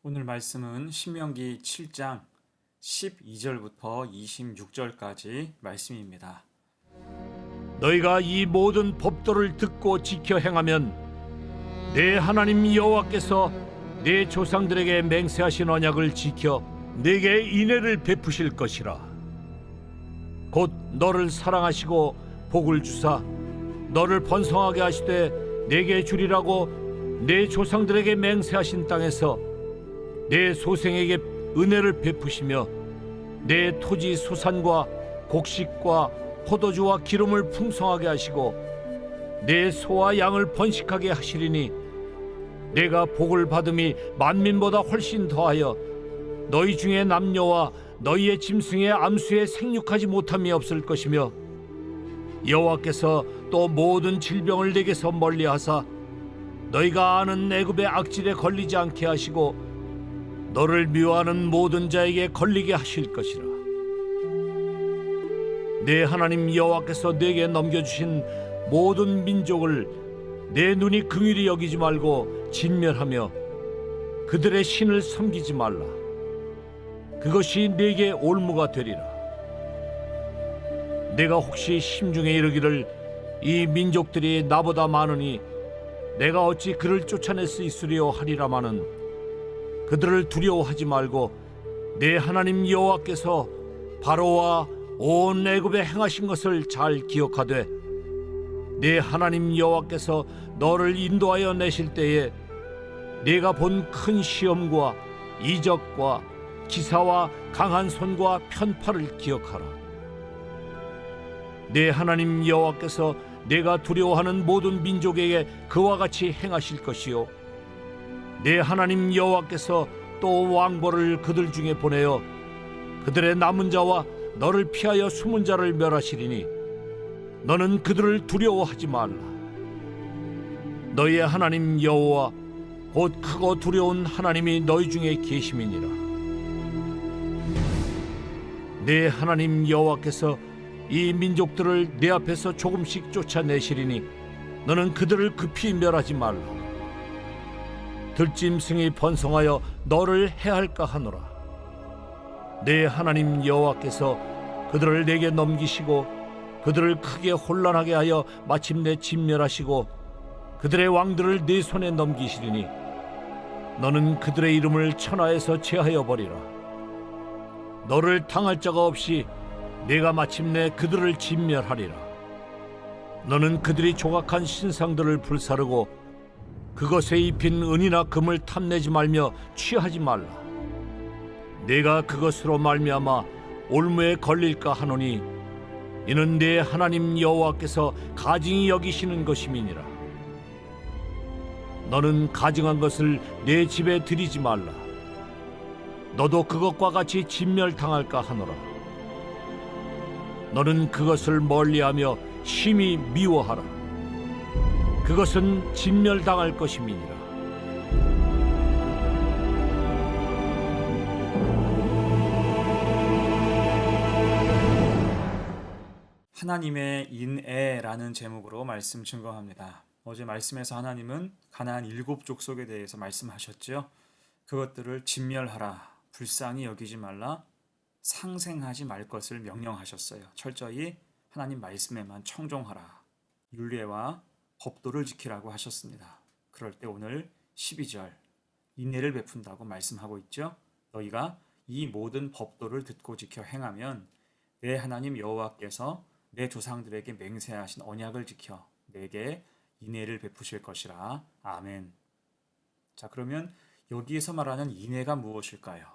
오늘 말씀은 신명기 7장 12절부터 26절까지 말씀입니다. 너희가 이 모든 법도를 듣고 지켜 행하면 내 하나님 여호와께서 내 조상들에게 맹세하신 언약을 지켜 내게 인애를 베푸실 것이라. 곧 너를 사랑하시고 복을 주사 너를 번성하게 하시되 내게 주리라고 내 조상들에게 맹세하신 땅에서 내 소생에게 은혜를 베푸시며 내 토지 소산과 곡식과 포도주와 기름을 풍성하게 하시고 내 소와 양을 번식하게 하시리니 내가 복을 받음이 만민보다 훨씬 더하여 너희 중에 남녀와 너희의 짐승의 암수에 생육하지 못함이 없을 것이며 여호와께서 또 모든 질병을 내게서 멀리하사 너희가 아는 애굽의 악질에 걸리지 않게 하시고 너를 미워하는 모든 자에게 걸리게 하실 것이라. 내 하나님 여호와께서 내게 넘겨주신 모든 민족을 내 눈이 긍휼히 여기지 말고 진멸하며 그들의 신을 섬기지 말라. 그것이 내게 올무가 되리라. 내가 혹시 심중에 이르기를 이 민족들이 나보다 많으니 내가 어찌 그를 쫓아낼 수 있으리요 하리라마는 그들을 두려워하지 말고 내 하나님 여호와께서 바로와 온 애굽에 행하신 것을 잘 기억하되 내 하나님 여호와께서 너를 인도하여 내실 때에 네가 본 큰 시험과 이적과 기사와 강한 손과 편팔을 기억하라. 내 하나님 여호와께서 내가 두려워하는 모든 민족에게 그와 같이 행하실 것이요 내 하나님 여호와께서 또 왕벌을 그들 중에 보내어 그들의 남은 자와 너를 피하여 숨은 자를 멸하시리니 너는 그들을 두려워하지 말라. 너희의 하나님 여호와 곧 크고 두려운 하나님이 너희 중에 계심이니라. 내 하나님 여호와께서 이 민족들을 내 앞에서 조금씩 쫓아내시리니 너는 그들을 급히 멸하지 말라. 들짐승이 번성하여 너를 해할까 하노라. 내 하나님 여호와께서 그들을 내게 넘기시고 그들을 크게 혼란하게 하여 마침내 진멸하시고 그들의 왕들을 내 손에 넘기시리니 너는 그들의 이름을 천하에서 제하여 버리라. 너를 당할 자가 없이 내가 마침내 그들을 진멸하리라. 너는 그들이 조각한 신상들을 불사르고 그것에 입힌 은이나 금을 탐내지 말며 취하지 말라. 내가 그것으로 말미암아 올무에 걸릴까 하노니 이는 내 하나님 여호와께서 가증히 여기시는 것임이니라. 너는 가증한 것을 내 집에 들이지 말라. 너도 그것과 같이 진멸당할까 하노라. 너는 그것을 멀리하며 심히 미워하라. 그것은 진멸당할 것임이니라. 하나님의 인애라는 제목으로 말씀 증거합니다. 어제 말씀에서 하나님은 가나안 7족속에 대해서 말씀하셨죠. 그것들을 진멸하라, 불쌍히 여기지 말라, 상생하지 말 것을 명령하셨어요. 철저히 하나님 말씀에만 청종하라, 율례와 법도를 지키라고 하셨습니다. 그럴 때 오늘 12절 인애를 베푼다고 말씀하고 있죠. 너희가 이 모든 법도를 듣고 지켜 행하면 내 하나님 여호와께서 내 조상들에게 맹세하신 언약을 지켜 내게 인애를 베푸실 것이라. 아멘. 자, 그러면 여기에서 말하는 인애가 무엇일까요?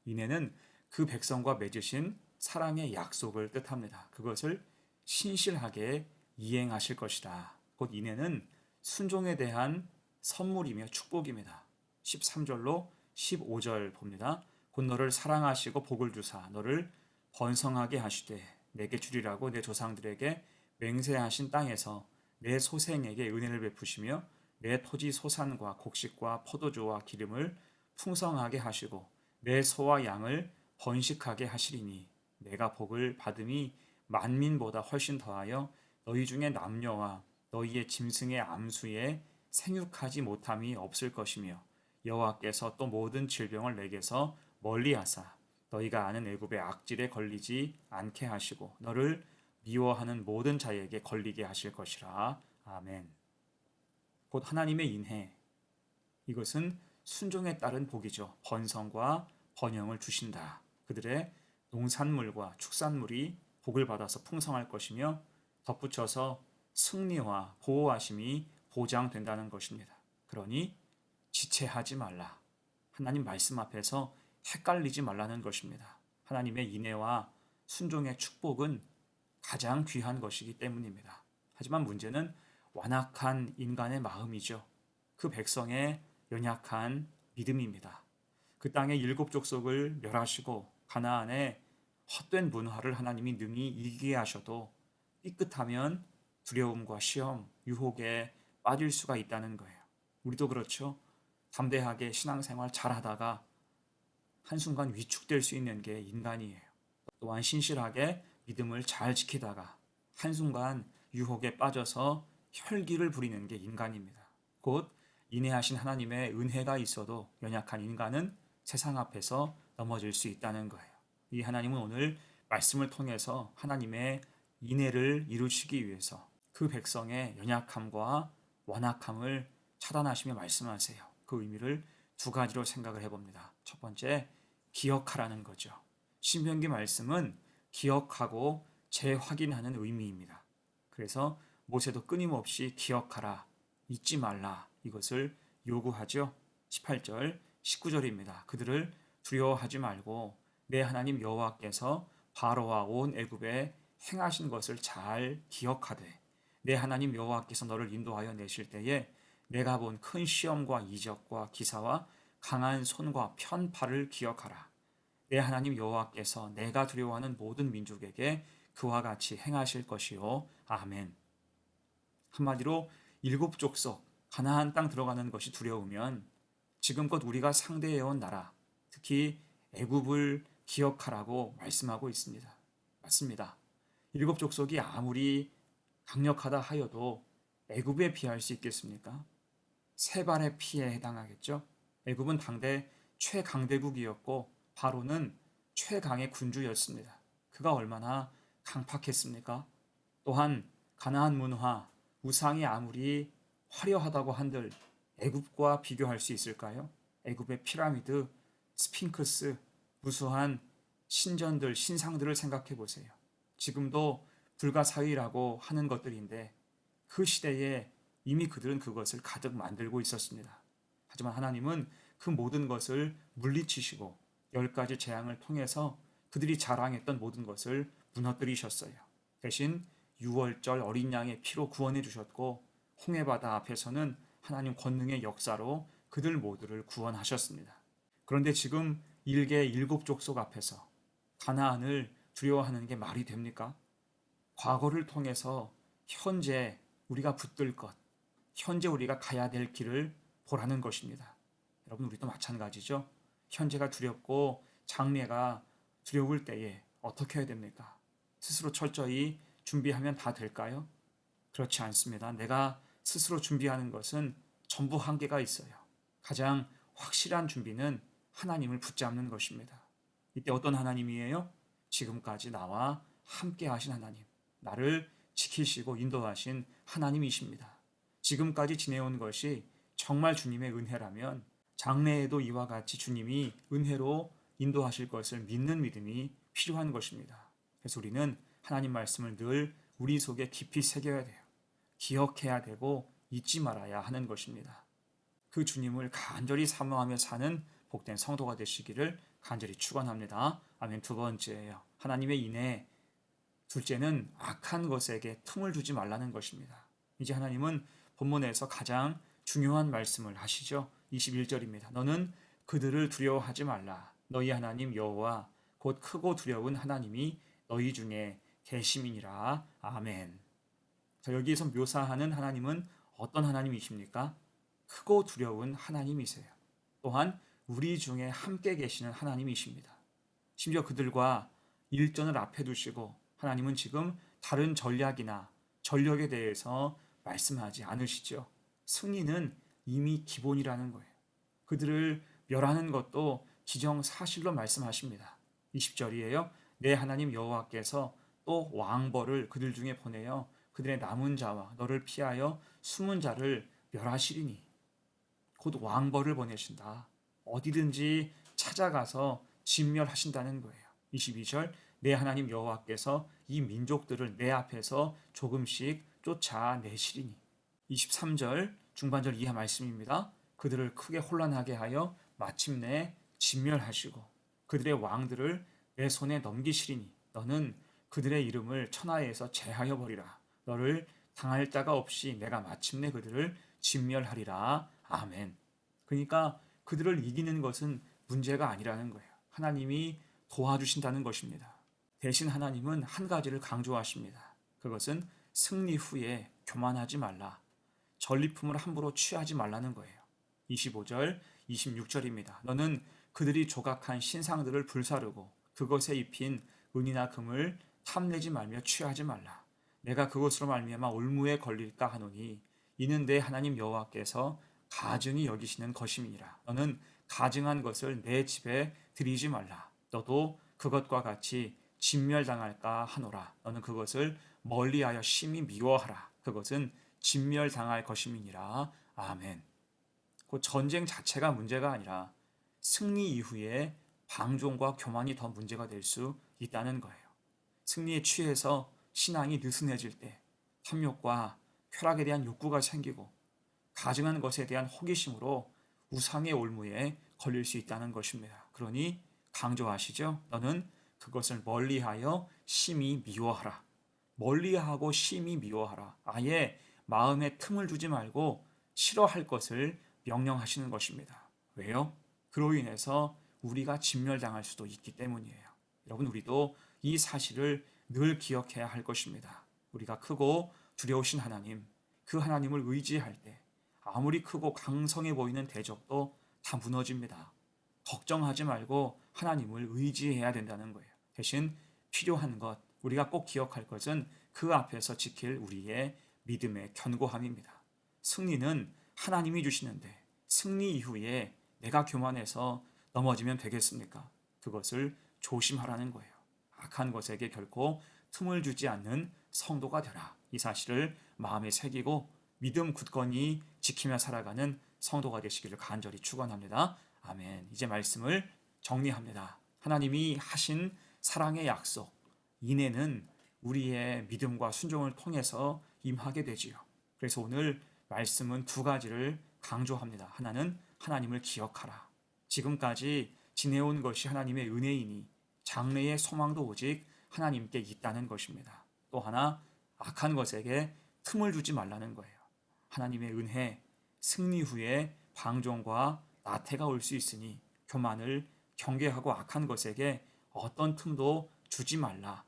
인애는 그 백성과 맺으신 사랑의 약속을 뜻합니다. 그것을 신실하게 이행하실 것이다. 곧 인애는 순종에 대한 선물이며 축복입니다. 13절로 15절 봅니다. 곧 너를 사랑하시고 복을 주사 너를 번성하게 하시되 내게 주리라고 내 조상들에게 맹세하신 땅에서 내 소생에게 은혜를 베푸시며 내 토지 소산과 곡식과 포도주와 기름을 풍성하게 하시고 내 소와 양을 번식하게 하시리니 내가 복을 받음이 만민보다 훨씬 더하여 너희 중에 남녀와 너희의 짐승의 암수에 생육하지 못함이 없을 것이며 여호와께서 또 모든 질병을 내게서 멀리하사 너희가 아는 애굽의 악질에 걸리지 않게 하시고 너를 미워하는 모든 자에게 걸리게 하실 것이라. 아멘. 곧 하나님의 인해, 이것은 순종에 따른 복이죠. 번성과 번영을 주신다. 그들의 농산물과 축산물이 복을 받아서 풍성할 것이며 덧붙여서 승리와 보호하심이 보장된다는 것입니다. 그러니 지체하지 말라. 하나님 말씀 앞에서 헷갈리지 말라는 것입니다. 하나님의 인애와 순종의 축복은 가장 귀한 것이기 때문입니다. 하지만 문제는 완악한 인간의 마음이죠. 그 백성의 연약한 믿음입니다. 그 땅의 일곱 족속을 멸하시고 가나안의 헛된 문화를 하나님이 능히 이기게 하셔도 삐끗하면 두려움과 시험, 유혹에 빠질 수가 있다는 거예요. 우리도 그렇죠. 담대하게 신앙생활 잘하다가 한순간 위축될 수 있는 게 인간이에요. 또한 신실하게 믿음을 잘 지키다가 한순간 유혹에 빠져서 혈기를 부리는 게 인간입니다. 곧 인내하신 하나님의 은혜가 있어도 연약한 인간은 세상 앞에서 넘어질 수 있다는 거예요. 이 하나님은 오늘 말씀을 통해서 하나님의 인애를 이루시기 위해서 그 백성의 연약함과 완악함을 차단하시며 말씀하세요. 그 의미를 두 가지로 생각을 해봅니다. 첫 번째, 기억하라는 거죠. 신명기 말씀은 기억하고 재확인하는 의미입니다. 그래서 모세도 끊임없이 기억하라, 잊지 말라 이것을 요구하죠. 18절, 19절입니다. 그들을 두려워하지 말고 내 하나님 여호와께서 바로와 온 애굽에 행하신 것을 잘 기억하되 내 하나님 여호와께서 너를 인도하여 내실 때에 내가 본 큰 시험과 이적과 기사와 강한 손과 편팔을 기억하라. 내 하나님 여호와께서 내가 두려워하는 모든 민족에게 그와 같이 행하실 것이요. 아멘. 한마디로 일곱 족속 가나안 땅 들어가는 것이 두려우면 지금껏 우리가 상대해온 나라, 특히 애굽을 기억하라고 말씀하고 있습니다. 맞습니다. 일곱 족속이 아무리 강력하다 하여도 애굽에 비할 수 있겠습니까? 세 발의 피에 해당하겠죠. 애굽은 당대 최강대국이었고 바로는 최강의 군주였습니다. 그가 얼마나 강팍했습니까? 또한 가나안 문화, 우상이 아무리 화려하다고 한들 애굽과 비교할 수 있을까요? 애굽의 피라미드, 스핑크스, 무수한 신전들, 신상들을 생각해 보세요. 지금도 불가사의라고 하는 것들인데 그 시대에 이미 그들은 그것을 가득 만들고 있었습니다. 하지만 하나님은 그 모든 것을 물리치시고 10가지 재앙을 통해서 그들이 자랑했던 모든 것을 무너뜨리셨어요. 대신 6월절 어린 양의 피로 구원해 주셨고 홍해바다 앞에서는 하나님 권능의 역사로 그들 모두를 구원하셨습니다. 그런데 지금 일개 일곱 족속 앞에서 가나안을 두려워하는 게 말이 됩니까? 과거를 통해서 현재 우리가 붙들 것, 현재 우리가 가야 될 길을 보라는 것입니다. 여러분 우리도 마찬가지죠. 현재가 두렵고 장래가 두려울 때에 어떻게 해야 됩니까? 스스로 철저히 준비하면 다 될까요? 그렇지 않습니다. 내가 스스로 준비하는 것은 전부 한계가 있어요. 가장 확실한 준비는 하나님을 붙잡는 것입니다. 이때 어떤 하나님이에요? 지금까지 나와 함께 하신 하나님, 나를 지키시고 인도하신 하나님이십니다. 지금까지 지내온 것이 정말 주님의 은혜라면 장래에도 이와 같이 주님이 은혜로 인도하실 것을 믿는 믿음이 필요한 것입니다. 그래서 우리는 하나님 말씀을 늘 우리 속에 깊이 새겨야 돼요. 기억해야 되고 잊지 말아야 하는 것입니다. 그 주님을 간절히 사모하며 사는 복된 성도가 되시기를 간절히 축원합니다. 아멘. 두 번째예요. 하나님의 인애. 둘째는 악한 것에게 틈을 주지 말라는 것입니다. 이제 하나님은 본문에서 가장 중요한 말씀을 하시죠. 21절입니다. 너는 그들을 두려워하지 말라. 너희 하나님 여호와 곧 크고 두려운 하나님이 너희 중에 계심이니라. 아멘. 자, 여기에서 묘사하는 하나님은 어떤 하나님이십니까? 크고 두려운 하나님이세요. 또한 우리 중에 함께 계시는 하나님이십니다. 심지어 그들과 일전을 앞에 두시고 하나님은 지금 다른 전략이나 전력에 대해서 말씀하지 않으시죠. 승리는 이미 기본이라는 거예요. 그들을 멸하는 것도 기정사실로 말씀하십니다. 20절이에요. 내 하나님 여호와께서 또 왕벌을 그들 중에 보내어 그들의 남은 자와 너를 피하여 숨은 자를 멸하시리니. 곧 왕벌을 보내신다. 어디든지 찾아가서 진멸하신다는 거예요. 22절 내 하나님 여호와께서 이 민족들을 내 앞에서 조금씩 쫓아내시리니. 23절 중반절 이하 말씀입니다. 그들을 크게 혼란하게 하여 마침내 진멸하시고 그들의 왕들을 내 손에 넘기시리니 너는 그들의 이름을 천하에서 제하여 버리라. 너를 당할 자가 없이 내가 마침내 그들을 진멸하리라. 아멘. 그러니까 그들을 이기는 것은 문제가 아니라는 거예요. 하나님이 도와주신다는 것입니다. 대신 하나님은 한 가지를 강조하십니다. 그것은 승리 후에 교만하지 말라. 전리품을 함부로 취하지 말라는 거예요. 25절, 26절입니다. 너는 그들이 조각한 신상들을 불사르고 그것에 입힌 은이나 금을 탐내지 말며 취하지 말라. 내가 그것으로 말미암아 올무에 걸릴까 하노니 이는 내 하나님 여호와께서 가증히 여기시는 것임이니라. 너는 가증한 것을 내 집에 들이지 말라. 너도 그것과 같이 진멸당할까 하노라. 너는 그것을 멀리하여 심히 미워하라. 그것은 진멸당할 것임이니라. 아멘. 그 전쟁 자체가 문제가 아니라 승리 이후에 방종과 교만이 더 문제가 될 수 있다는 거예요. 승리에 취해서 신앙이 느슨해질 때 탐욕과 쾌락에 대한 욕구가 생기고 가증한 것에 대한 호기심으로 우상의 올무에 걸릴 수 있다는 것입니다. 그러니 강조하시죠. 너는 그것을 멀리하여 심히 미워하라. 멀리하고 심히 미워하라. 아예 마음에 틈을 두지 말고 싫어할 것을 명령하시는 것입니다. 왜요? 그로 인해서 우리가 진멸당할 수도 있기 때문이에요. 여러분, 우리도 이 사실을 늘 기억해야 할 것입니다. 우리가 크고 두려우신 하나님, 그 하나님을 의지할 때 아무리 크고 강성해 보이는 대적도 다 무너집니다. 걱정하지 말고 하나님을 의지해야 된다는 거예요. 대신 필요한 것, 우리가 꼭 기억할 것은 그 앞에서 지킬 우리의 믿음의 견고함입니다. 승리는 하나님이 주시는데 승리 이후에 내가 교만해서 넘어지면 되겠습니까? 그것을 조심하라는 거예요. 악한 것에게 결코 틈을 주지 않는 성도가 되라. 이 사실을 마음에 새기고 믿음 굳건히 지키며 살아가는 성도가 되시기를 간절히 축원합니다. 아멘. 이제 말씀을 정리합니다. 하나님이 하신 사랑의 약속, 인애는 우리의 믿음과 순종을 통해서 임하게 되지요. 그래서 오늘 말씀은 두 가지를 강조합니다. 하나는 하나님을 기억하라. 지금까지 지내온 것이 하나님의 은혜이니 장래의 소망도 오직 하나님께 있다는 것입니다. 또 하나, 악한 것에게 틈을 주지 말라는 거예요. 하나님의 은혜, 승리 후에 방종과 나태가 올 수 있으니 교만을 경계하고 악한 것에게 어떤 틈도 주지 말라.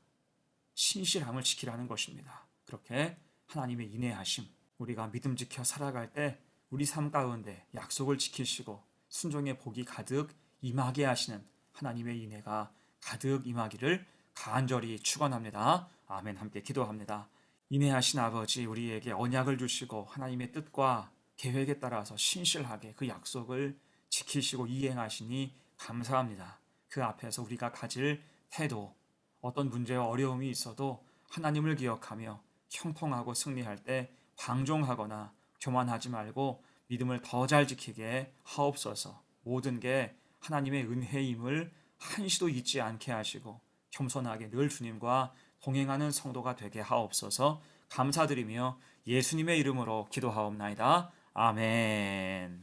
신실함을 지키라는 것입니다. 그렇게 하나님의 인내하심, 우리가 믿음 지켜 살아갈 때 우리 삶 가운데 약속을 지키시고 순종의 복이 가득 임하게 하시는 하나님의 인애가 가득 임하기를 간절히 축원합니다. 아멘. 함께 기도합니다. 인애하신 아버지, 우리에게 언약을 주시고 하나님의 뜻과 계획에 따라서 신실하게 그 약속을 지키시고 이행하시니 감사합니다. 그 앞에서 우리가 가질 태도, 어떤 문제와 어려움이 있어도 하나님을 기억하며 형통하고 승리할 때 방종하거나 교만하지 말고 믿음을 더 잘 지키게 하옵소서. 모든 게 하나님의 은혜임을 한시도 잊지 않게 하시고 겸손하게 늘 주님과 동행하는 성도가 되게 하옵소서. 감사드리며 예수님의 이름으로 기도하옵나이다. 아멘.